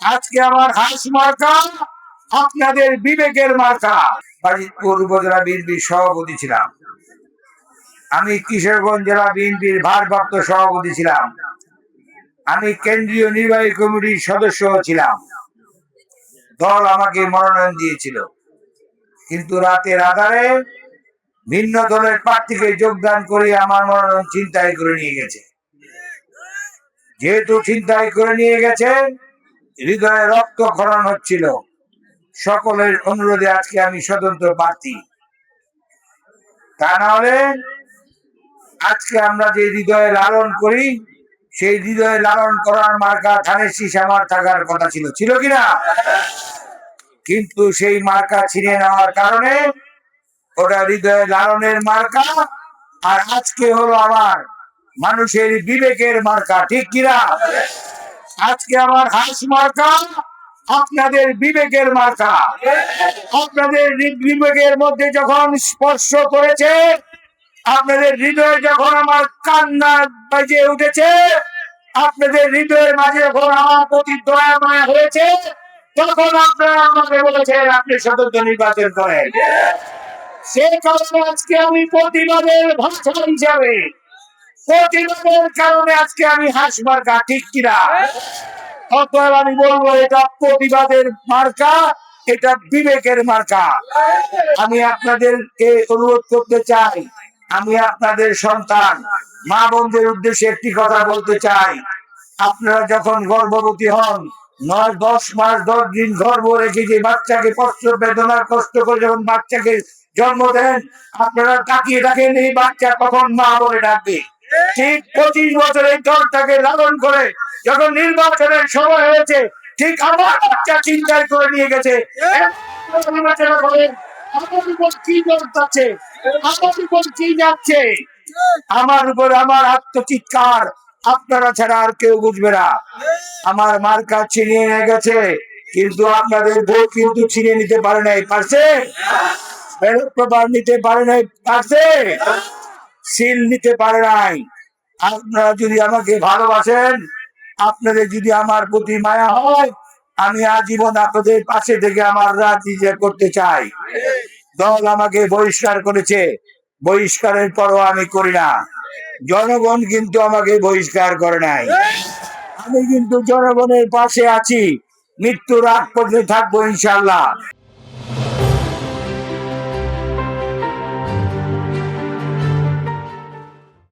আজকে আমার হাঁস মার্কা আপনাদের বিবেকের মার্কা। বাজিতপুর উপজেলা বিএনপির সভাপতি ছিলাম। আমি কিশোরগঞ্জ জেলা বিএনপির ভারপ্রাপ্ত সভাপতি ছিলাম। আমি কেন্দ্রীয় নির্বাহী কমিটির সদস্য ছিলাম। দল আমাকে মনোনয়ন দিয়েছিল, কিন্তু রাতের আধারে ভিন্ন দলের প্রার্থীকে যোগদান করে আমার মনোনয়ন ছিনতাই করে নিয়ে গেছে। যেহেতু ছিনতাই করে নিয়ে গেছে, হৃদয়ে রক্তক্ষরণ হচ্ছিল। সকলের অনুরোধে আজকে আমি স্বতন্ত্র প্রার্থী। তা না হলে আজকে আমরা যে হৃদয়ে লালন করি, সেই হৃদয়ে লালন করার মার্কা ধানের শীষ আমার থাকার কথা ছিল, ছিল কিনা? কিন্তু সেই মার্কা ছিনিয়ে নেওয়ার কারণে ওটা হৃদয়ে লালনের মার্কা, আর আজকে হলো আমার মানুষের বিবেকের মার্কা, ঠিক কিনা? আজকে আমার হাঁস মার্কা আপনাদের বিবেকের মার্কা। আপনাদের বিবেকের মধ্যে যখন স্পর্শ করেছে, আপনাদের হৃদয়ে যখন আমার কান্না বাজে উঠেছে, আপনাদের হৃদয়ের মাঝে যখন আমার প্রতি দয়া মায়া হয়েছে, তখন আপনারা আমাকে বলেছেন আপনি স্বতন্ত্র নির্বাচন করেন। সে কারণে আজকে আমি প্রতিবাদের ভাষা হিসাবে, প্রতিবাদের কারণে আজকে আমি হাঁস মার্কা, ঠিক কিনা? অতএব আমি বলবো এটা প্রতিবাদের মার্কা, এটা বিবেকের মার্কা। আমি আপনাদেরকে অনুরোধ করতে চাই, আমি আপনাদের সন্তান, মা বোনদের উদ্দেশ্যে একটি কথা বলতে চাই। আপনারা যখন গর্ভবতী হন, 9-10 মাস 10 দিন গর্ভ রেখে যে বাচ্চাকে কষ্ট বেদনা কষ্ট করে যখন বাচ্চাকে জন্ম দেন, আপনারা তাকিয়ে দেখেন এই বাচ্চা কখন মা বলে ডাকবে। ঠিক 25 বছর এই দলটাকে লালন করে যখন নির্বাচনের সময় হয়েছে, ঠিক আমার বাচ্চা চিন্তায় করে নিয়ে গেছে আমার উপর কি যাচ্ছে, আমার উপর কি যাচ্ছে, আমার উপর আমার আত্মচিৎকার আপনারা ছাড়া আর কেউ বুঝবে না। আমার মার্কা ছিনিয়ে নিয়ে গেছে, কিন্তু আপনাদের ভোট কিন্তু ছিনিয়ে নিতে পারে নাই, পারছে? ব্যালট পেপার নিতে পারে নাই, পারছে? সিল নিতে পারে নাই। আপনারা যদি আমাকে ভালোবাসেন, আপনাদের যদি আমার প্রতি মায়া হয়, আমি আজীবন আপনাদের পাশে থেকে আমার রাজনীতি করতে চাই। দল আমাকে বহিষ্কার করেছে, বহিষ্কারের পরও আমি করি না। জনগণ কিন্তু আমাকে বহিষ্কার করে নাই। আমি কিন্তু জনগণের পাশে আছি, মৃত্যুর আগ পর্যন্ত থাকবো ইনশাল্লাহ।